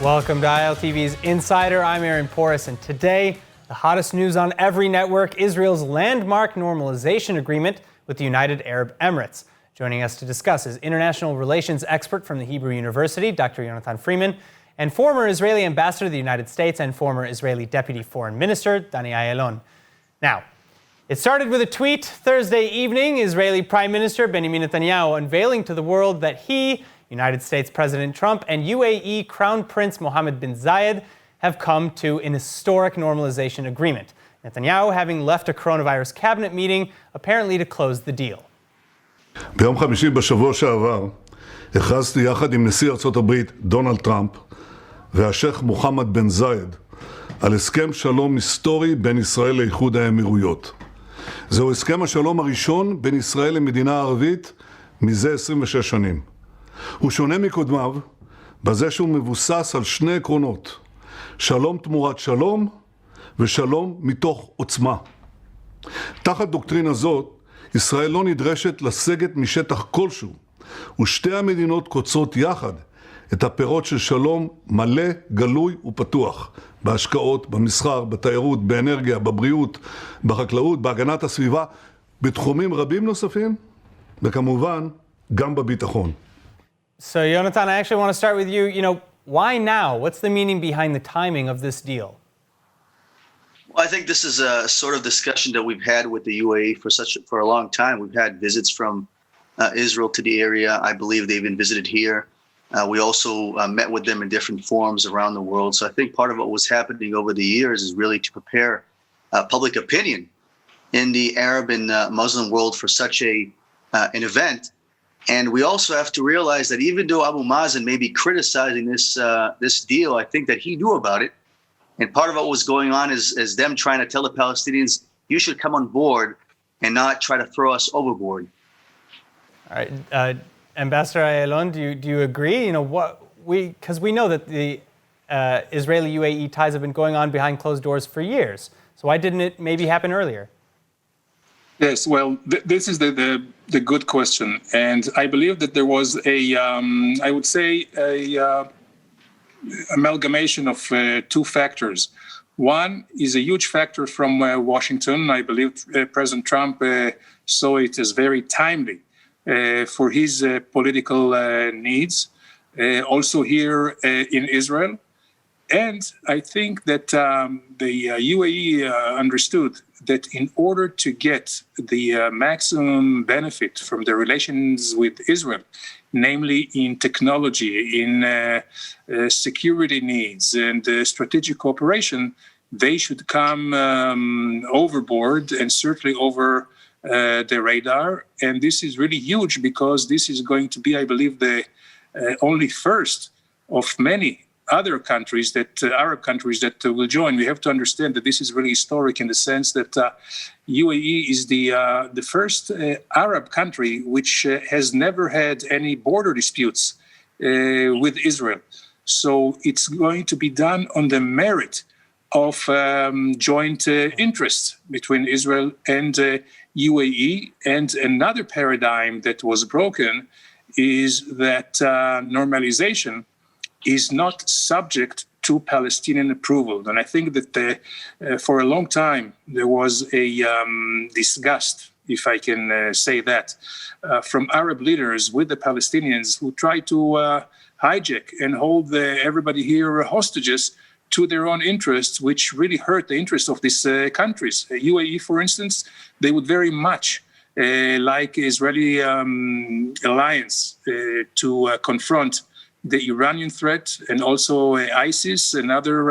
Welcome to ILTV's Insider. I'm Aaron Porras, and today, the hottest news on every network, Israel's landmark normalization agreement with the United Arab Emirates. Joining us to discuss is international relations expert from the Hebrew University, Dr. Jonathan Freeman, and former Israeli ambassador to the United States and former Israeli deputy foreign minister, Dani Ayalon. Now, it started with a tweet Thursday evening, Israeli Prime Minister Benjamin Netanyahu unveiling to the world that he, United States President Trump, and UAE Crown Prince Mohammed bin Zayed have come to an historic normalization agreement. Netanyahu having left a coronavirus cabinet meeting, apparently to close the deal. ביום חמישי בשבוע שעבר הכרזתי יחד עם נשיא ארצות הברית דונלד טראמפ והשייח מוחמד בן זאיד על הסכם שלום היסטורי בין ישראל לאיחוד האמירויות. זהו הסכם השלום הראשון בין ישראל למדינה ערבית מזה 26 שנים. הוא שונה מקודמיו בזה שהוא מבוסס על שני עקרונות: שלום תמורת שלום ושלום מתוך עוצמה. תחת דוקטרינה זאת, ישראל לא נדרשת לסגת משטח כלשהו, ושתי המדינות קוצרות יחד את הפירות של שלום מלא, גלוי ופתוח, בהשקעות, במסחר, בתיירות, באנרגיה, בבריאות, בחקלאות, בהגנת הסביבה, בתחומים רבים נוספים, וכמובן גם בביטחון. So, Jonathan, I actually want to start with you. Why now? What's the meaning behind the timing of this deal? Well, I think this is a sort of discussion that we've had with the UAE for a long time. We've had visits from Israel to the area. I believe they've been visited here. We also met with them in different forums around the world. So I think part of what was happening over the years is really to prepare public opinion in the Arab and Muslim world for such an event. And we also have to realize that even though Abu Mazen may be criticizing this deal, I think that he knew about it. And part of what was going on is them trying to tell the Palestinians, you should come on board and not try to throw us overboard. All right, Ambassador Ayalon, do you agree? Because we know that the Israeli-UAE ties have been going on behind closed doors for years. So why didn't it maybe happen earlier? Yes, well, this is the good question, and I believe that there was I would say, amalgamation of two factors. One is a huge factor from Washington. I believe President Trump saw it as very timely for his political needs, also here in Israel. And I think that the UAE understood that in order to get the maximum benefit from the relations with Israel, namely in technology, in security needs and strategic cooperation, they should come overboard and certainly over the radar. And this is really huge because this is going to be, I believe, the only first of many other countries Arab countries that will join. We have to understand that this is really historic in the sense that UAE is the first Arab country which has never had any border disputes with Israel. So it's going to be done on the merit of joint interests between Israel and UAE. And another paradigm that was broken is that normalization is not subject to Palestinian approval. And I think that for a long time, there was a disgust, if I can say that, from Arab leaders with the Palestinians who tried to hijack and hold everybody here hostages to their own interests, which really hurt the interests of these countries. UAE, for instance, they would very much like Israeli alliance to confront the Iranian threat and also ISIS and other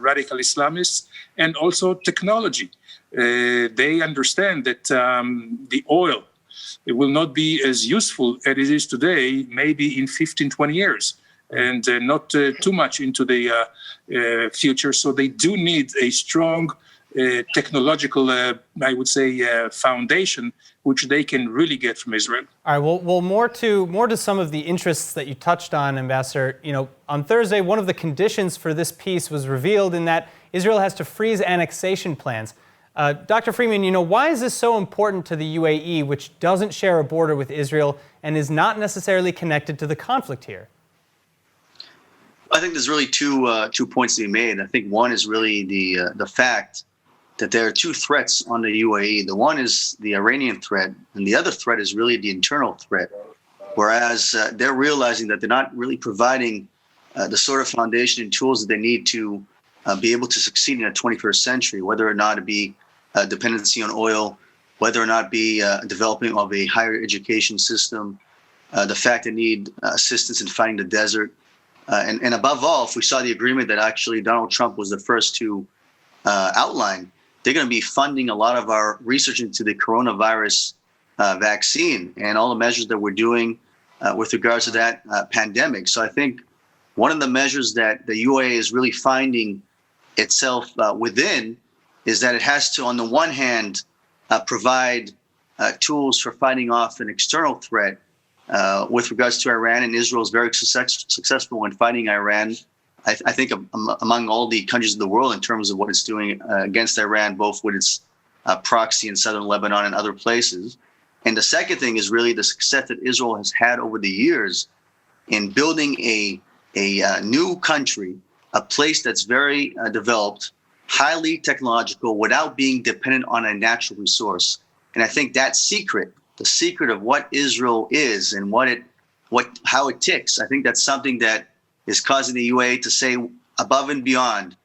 radical Islamists, and also technology. They understand that the oil, it will not be as useful as it is today, maybe in 15, 20 years, and not too much into the future. So they do need a strong technological, I would say, foundation, which they can really get from Israel. All right. Well, more to some of the interests that you touched on, Ambassador. On Thursday, one of the conditions for this peace was revealed in that Israel has to freeze annexation plans. Dr. Freeman, why is this so important to the UAE, which doesn't share a border with Israel and is not necessarily connected to the conflict here? I think there's really two points to be made. I think one is really the fact that there are two threats on the UAE. The one is the Iranian threat, and the other threat is really the internal threat. Whereas they're realizing that they're not really providing the sort of foundation and tools that they need to be able to succeed in the 21st century, whether or not it be dependency on oil, whether or not be developing of a higher education system, the fact they need assistance in fighting the desert. And above all, if we saw the agreement that actually Donald Trump was the first to outline, they're going to be funding a lot of our research into the coronavirus vaccine and all the measures that we're doing with regards to that pandemic. So I think one of the measures that the UAE is really finding itself within is that it has to, on the one hand, provide tools for fighting off an external threat with regards to Iran, and Israel is very successful in fighting Iran. I think among all the countries of the world in terms of what it's doing against Iran, both with its proxy in southern Lebanon and other places. And the second thing is really the success that Israel has had over the years in building a new country, a place that's very developed, highly technological, without being dependent on a natural resource. And I think that the secret of what Israel is and how it ticks, I think that's something that is causing the UAE to say above and beyond,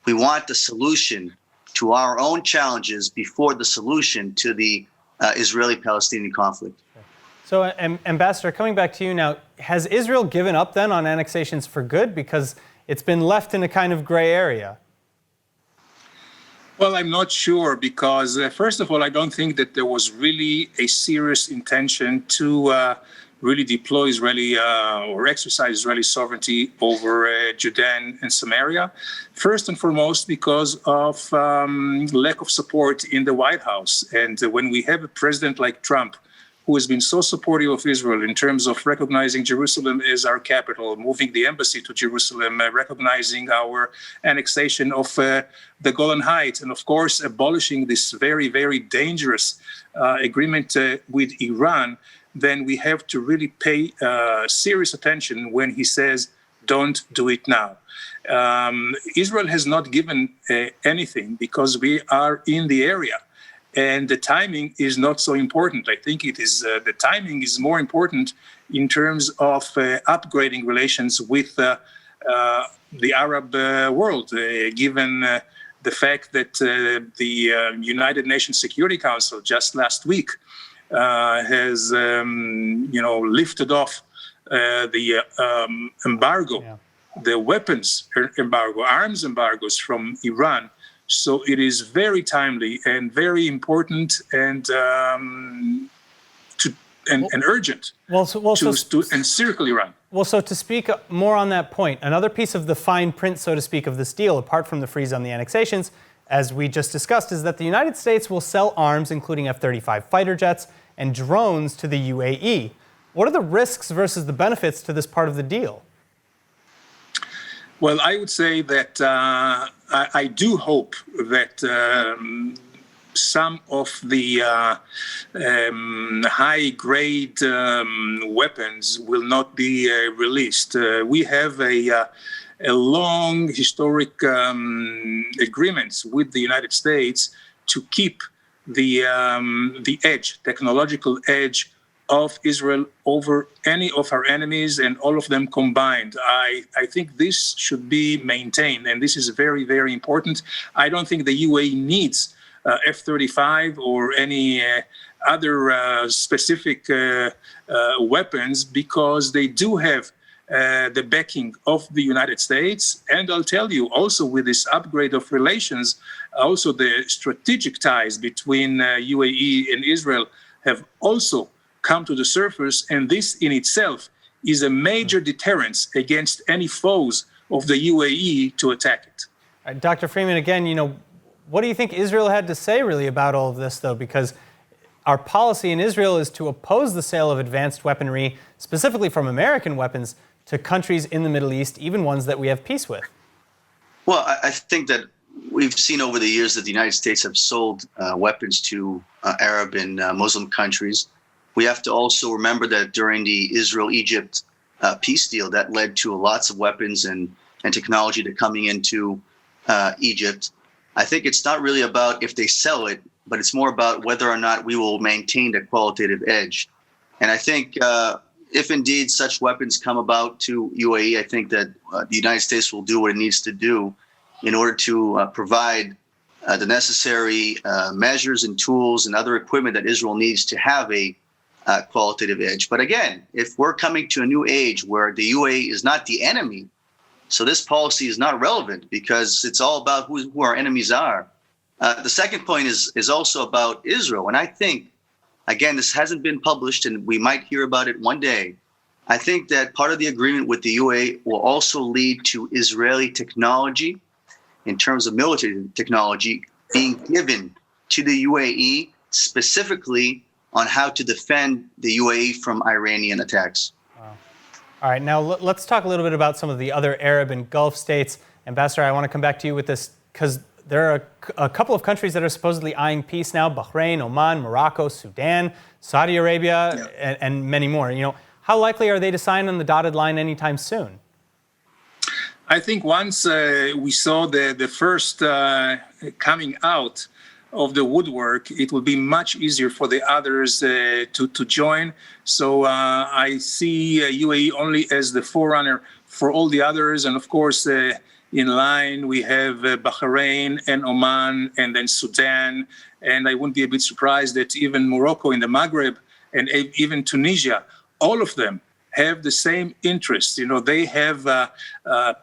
we want the solution to our own challenges before the solution to the Israeli-Palestinian conflict. So, Ambassador, coming back to you now, has Israel given up then on annexations for good? Because it's been left in a kind of gray area. Well, I'm not sure because, first of all, I don't think that there was really a serious intention to really deploy Israeli or exercise Israeli sovereignty over Judea and Samaria. First and foremost, because of lack of support in the White House. And when we have a president like Trump, who has been so supportive of Israel in terms of recognizing Jerusalem as our capital, moving the embassy to Jerusalem, recognizing our annexation of the Golan Heights, and of course, abolishing this very, very dangerous agreement with Iran, then we have to really pay serious attention when he says, don't do it now. Israel has not given anything because we are in the area. And the timing is not so important. I think it is the timing is more important in terms of upgrading relations with the Arab world, given the fact that the United Nations Security Council just last week has, lifted off the embargo, the weapons embargo, arms embargoes from Iran. So it is very timely and very important and urgent to encircle Iran. Well, so to speak more on that point, another piece of the fine print, so to speak, of this deal, apart from the freeze on the annexations, as we just discussed, is that the United States will sell arms, including F-35 fighter jets and drones, to the UAE. What are the risks versus the benefits to this part of the deal? Well, I would say that I do hope that some of the high-grade weapons will not be released. We have a long historic agreements with the United States to keep the technological edge of Israel over any of our enemies and all of them combined. I think this should be maintained, and this is very, very important. I don't think the UAE needs F-35 or any other specific weapons because they do have the backing of the United States. And I'll tell you, also with this upgrade of relations, also the strategic ties between UAE and Israel have also come to the surface, and this in itself is a major deterrence against any foes of the UAE to attack it. Dr. Freeman, again, what do you think Israel had to say really about all of this, though? Because our policy in Israel is to oppose the sale of advanced weaponry, specifically from American weapons, to countries in the Middle East, even ones that we have peace with. Well, I think that we've seen over the years that the United States have sold weapons to Arab and Muslim countries. We have to also remember that during the Israel-Egypt peace deal that led to lots of weapons and technology that coming into Egypt. I think it's not really about if they sell it, but it's more about whether or not we will maintain the qualitative edge. And I think if indeed such weapons come about to UAE, I think that the United States will do what it needs to do in order to provide the necessary measures and tools and other equipment that Israel needs to have a qualitative edge. But again, if we're coming to a new age where the UAE is not the enemy, so this policy is not relevant because it's all about who our enemies are. The second point is also about Israel. And I think, again, this hasn't been published and we might hear about it one day. I think that part of the agreement with the UAE will also lead to Israeli technology in terms of military technology being given to the UAE specifically on how to defend the UAE from Iranian attacks. Wow. All right, now let's talk a little bit about some of the other Arab and Gulf states. Ambassador, I want to come back to you with this because there are a couple of countries that are supposedly eyeing peace now: Bahrain, Oman, Morocco, Sudan, Saudi Arabia, and many more. You know, how likely are they to sign on the dotted line anytime soon? I think once we saw the first coming out of the woodwork, it will be much easier for the others to join. So I see UAE only as the forerunner for all the others. And of course, in line, we have Bahrain and Oman and then Sudan. And I wouldn't be a bit surprised that even Morocco in the Maghreb and even Tunisia, all of them have the same interests. You know, they have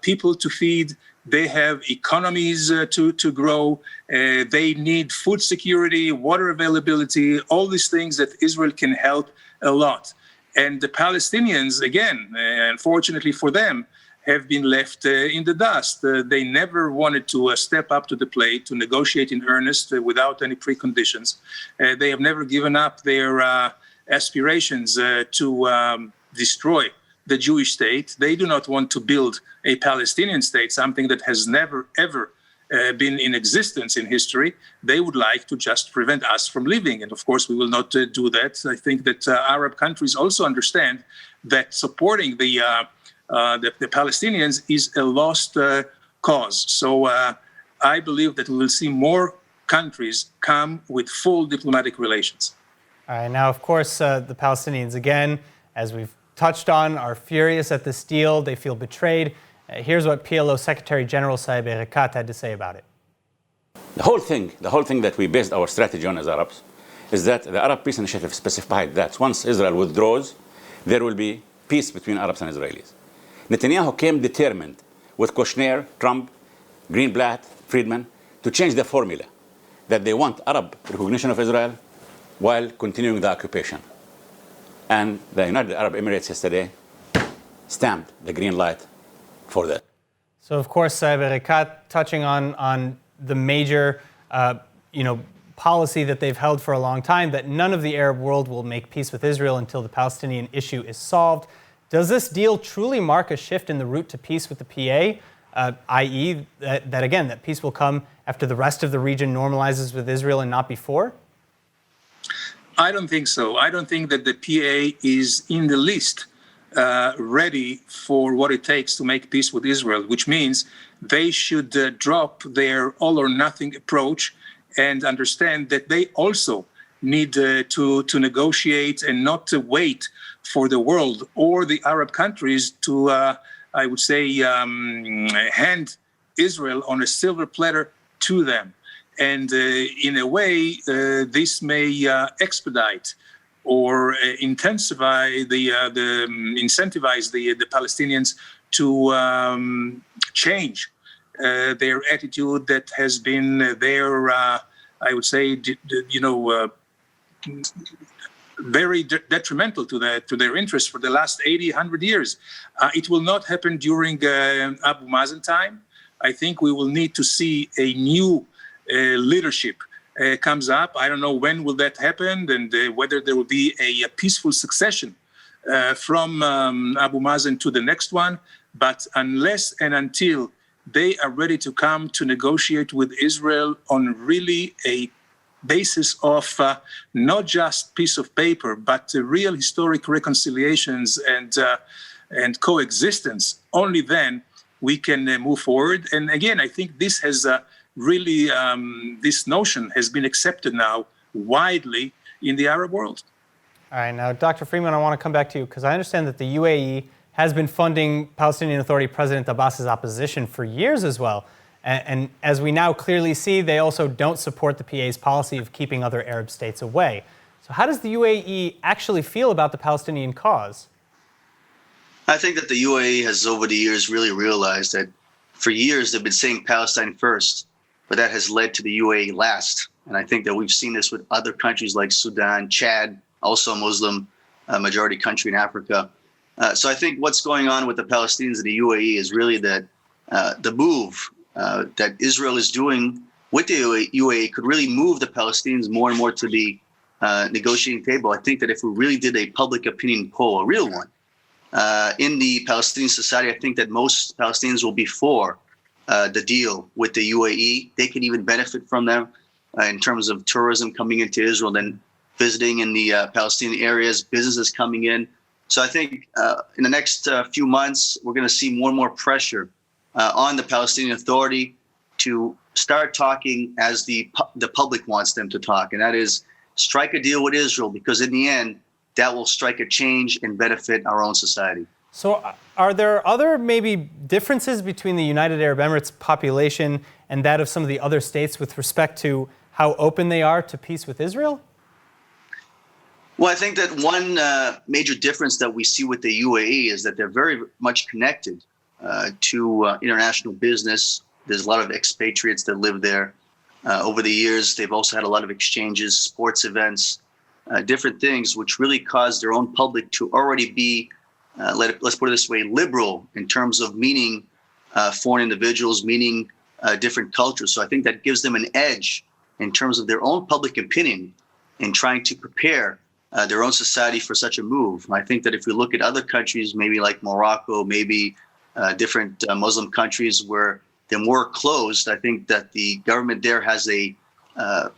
people to feed. They have economies to grow. They need food security, water availability, all these things that Israel can help a lot. And the Palestinians, again, unfortunately for them, have been left in the dust. They never wanted to step up to the plate to negotiate in earnest without any preconditions. They have never given up their aspirations to destroy the Jewish state. They do not want to build a Palestinian state, something that has never, ever been in existence in history. They would like to just prevent us from living. And of course, we will not do that. I think that Arab countries also understand that supporting the Palestinians is a lost cause. So I believe that we will see more countries come with full diplomatic relations. All right, now, of course, the Palestinians, again, as we've touched on, are furious at this deal. They feel betrayed. Here's what PLO Secretary General Saeb Erekat had to say about it. The whole thing that we based our strategy on as Arabs is that the Arab Peace Initiative specified that once Israel withdraws, there will be peace between Arabs and Israelis. Netanyahu came determined with Kushner, Trump, Greenblatt, Friedman to change the formula that they want Arab recognition of Israel while continuing the occupation. And the United Arab Emirates yesterday stamped the green light for that. So, of course, Saeb Erekat touching on the major, policy that they've held for a long time, that none of the Arab world will make peace with Israel until the Palestinian issue is solved. Does this deal truly mark a shift in the route to peace with the PA, i.e., that peace will come after the rest of the region normalizes with Israel and not before? I don't think so. I don't think that the PA is in the least ready for what it takes to make peace with Israel, which means they should drop their all-or-nothing approach and understand that they also need to negotiate and not to wait for the world or the Arab countries to, I would say, hand Israel on a silver platter to them. And in a way, this may expedite or intensify incentivize the Palestinians to change their attitude that has been there, I would say, very detrimental to their interests for the last 80, 100 years. It will not happen during Abu Mazen time. I think we will need to see a new leadership comes up. I don't know when will that happen and whether there will be a peaceful succession from Abu Mazen to the next one. But unless and until they are ready to come to negotiate with Israel on really a basis of not just piece of paper, but real historic reconciliations and and coexistence, only then we can move forward. And again, I think this has really, this notion has been accepted now widely in the Arab world. All right, now, Dr. Freeman, I want to come back to you because I understand that the UAE has been funding Palestinian Authority President Abbas's opposition for years as well. And as we now clearly see, they also don't support the PA's policy of keeping other Arab states away. So how does the UAE actually feel about the Palestinian cause? I think that the UAE has over the years really realized that for years they've been saying Palestine first, but that has led to the UAE last. And I think that we've seen this with other countries like Sudan, Chad, also a Muslim majority country in Africa. So I think what's going on with the Palestinians in the UAE is really that the move that Israel is doing with the UAE could really move the Palestinians more and more to the negotiating table. I think that if we really did a public opinion poll, a real one, in the Palestinian society, I think that most Palestinians will be for the deal with the UAE. They can even benefit from them in terms of tourism coming into Israel, then visiting in the Palestinian areas, businesses coming in. So I think in the next few months, we're going to see more and more pressure on the Palestinian Authority to start talking as the public wants them to talk, and that is strike a deal with Israel, because in the end, that will strike a change and benefit our own society. So are there other maybe differences between the United Arab Emirates population and that of some of the other states with respect to how open they are to peace with Israel? Well, I think that one major difference that we see with the UAE is that they're very much connected to international business. There's a lot of expatriates that live there. Over the years, they've also had a lot of exchanges, sports events, different things, which really cause their own public to already be, let's put it this way, liberal in terms of meeting foreign individuals, meeting different cultures. So I think that gives them an edge in terms of their own public opinion in trying to prepare their own society for such a move. I think that if we look at other countries, maybe like Morocco, maybe different Muslim countries where they're more closed, I think that the government there has a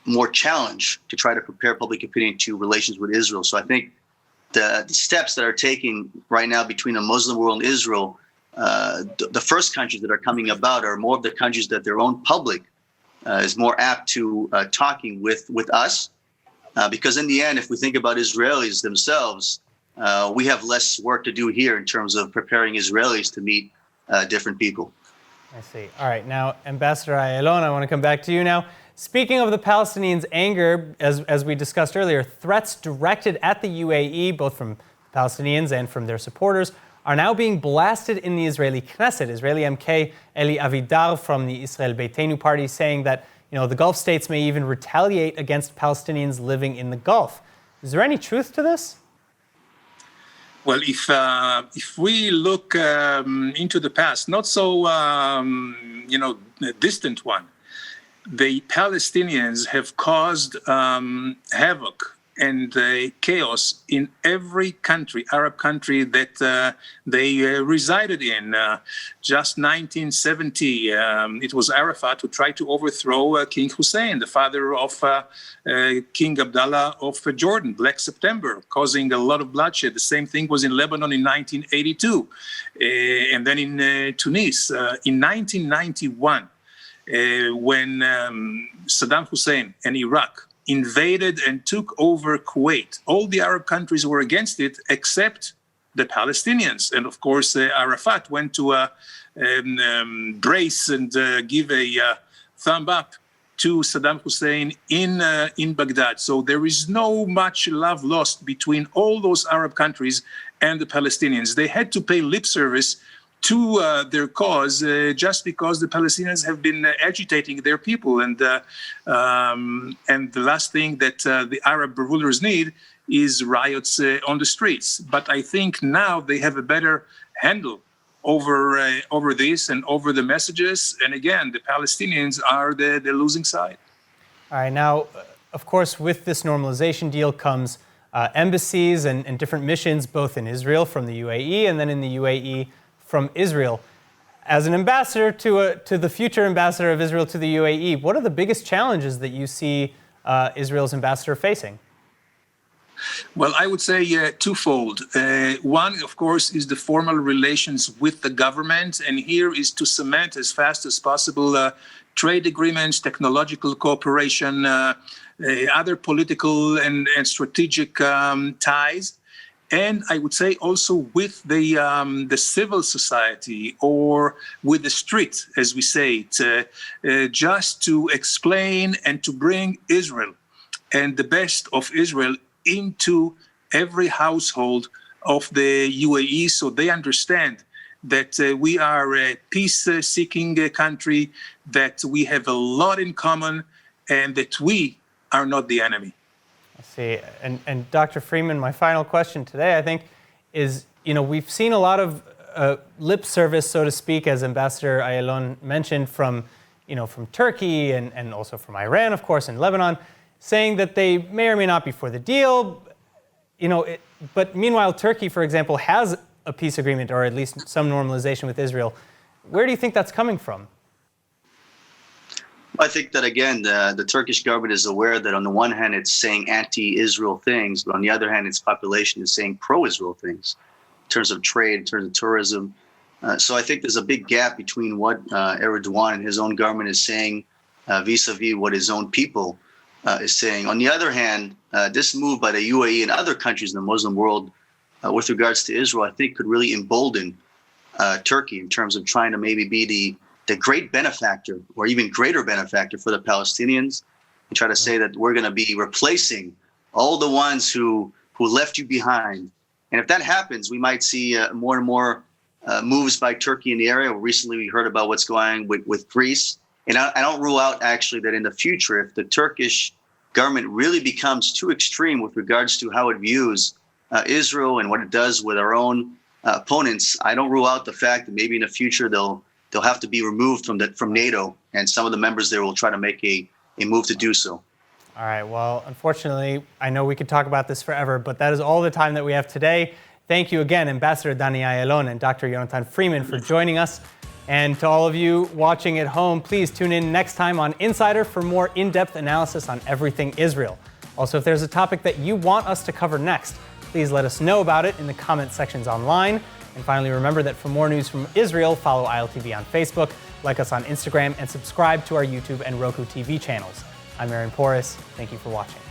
more challenge to try to prepare public opinion to relations with Israel. So I think the steps that are taken right now between the Muslim world and Israel, the first countries that are coming about are more of the countries that their own public is more apt to talking with us. Because in the end, if we think about Israelis themselves, we have less work to do here in terms of preparing Israelis to meet different people. I see. All right. Now, Ambassador Ayalon, I want to come back to you now. Speaking of the Palestinians' anger, as we discussed earlier, threats directed at the UAE, both from Palestinians and from their supporters, are now being blasted in the Israeli Knesset. Israeli MK Eli Avidar from the Israel Beitenu party saying that the Gulf states may even retaliate against Palestinians living in the Gulf. Is there any truth to this? Well, if we look into the past, not so distant one, the Palestinians have caused havoc and chaos in every country, Arab country that they resided in. Just 1970, it was Arafat who tried to overthrow King Hussein, the father of King Abdullah of Jordan, Black September, causing a lot of bloodshed. The same thing was in Lebanon in 1982, and then in Tunis. In 1991, when Saddam Hussein and Iraq invaded and took over Kuwait, all the Arab countries were against it except the Palestinians. And of course, Arafat went to brace and give a thumb up to Saddam Hussein in Baghdad. So there is no much love lost between all those Arab countries and the Palestinians. They had to pay lip service to their cause just because the Palestinians have been agitating their people. And the last thing that the Arab rulers need is riots on the streets. But I think now they have a better handle over this and over the messages. And again, the Palestinians are the losing side. All right. Now, of course, with this normalization deal comes embassies and different missions, both in Israel from the UAE and then in the UAE from Israel. As an ambassador to the future ambassador of Israel to the UAE, what are the biggest challenges that you see Israel's ambassador facing? Well, I would say twofold. One, of course, is the formal relations with the government, and here is to cement as fast as possible trade agreements, technological cooperation, other political and strategic ties. And I would say also with the civil society or with the street, as we say it, just to explain and to bring Israel and the best of Israel into every household of the UAE, so they understand that we are a peace-seeking country, that we have a lot in common, and that we are not the enemy. I see. And Dr. Freeman, my final question today, I think, is, we've seen a lot of lip service, so to speak, as Ambassador Ayalon mentioned, from Turkey and also from Iran, of course, and Lebanon, saying that they may or may not be for the deal. But meanwhile, Turkey, for example, has a peace agreement, or at least some normalization with Israel. Where do you think that's coming from? I think that, again, the Turkish government is aware that on the one hand, it's saying anti-Israel things, but on the other hand, its population is saying pro-Israel things in terms of trade, in terms of tourism. So I think there's a big gap between what Erdogan and his own government is saying vis-a-vis what his own people is saying. On the other hand, this move by the UAE and other countries in the Muslim world with regards to Israel, I think could really embolden Turkey in terms of trying to maybe be the great benefactor or even greater benefactor for the Palestinians, and try to say that we're going to be replacing all the ones who left you behind. And if that happens, we might see more and more moves by Turkey in the area. Recently, we heard about what's going on with Greece. And I don't rule out, actually, that in the future, if the Turkish government really becomes too extreme with regards to how it views Israel and what it does with our own opponents, I don't rule out the fact that maybe in the future they'll have to be removed from NATO, and some of the members there will try to make a move to do so. All right. Well, unfortunately, I know we could talk about this forever, but that is all the time that we have today. Thank you again, Ambassador Dani Ayalon and Dr. Yonatan Freeman, for joining us. And to all of you watching at home, please tune in next time on Insider for more in-depth analysis on everything Israel. Also, if there's a topic that you want us to cover next, please let us know about it in the comment sections online. And finally, remember that for more news from Israel, follow ILTV on Facebook, like us on Instagram, and subscribe to our YouTube and Roku TV channels. I'm Aaron Porras. Thank you for watching.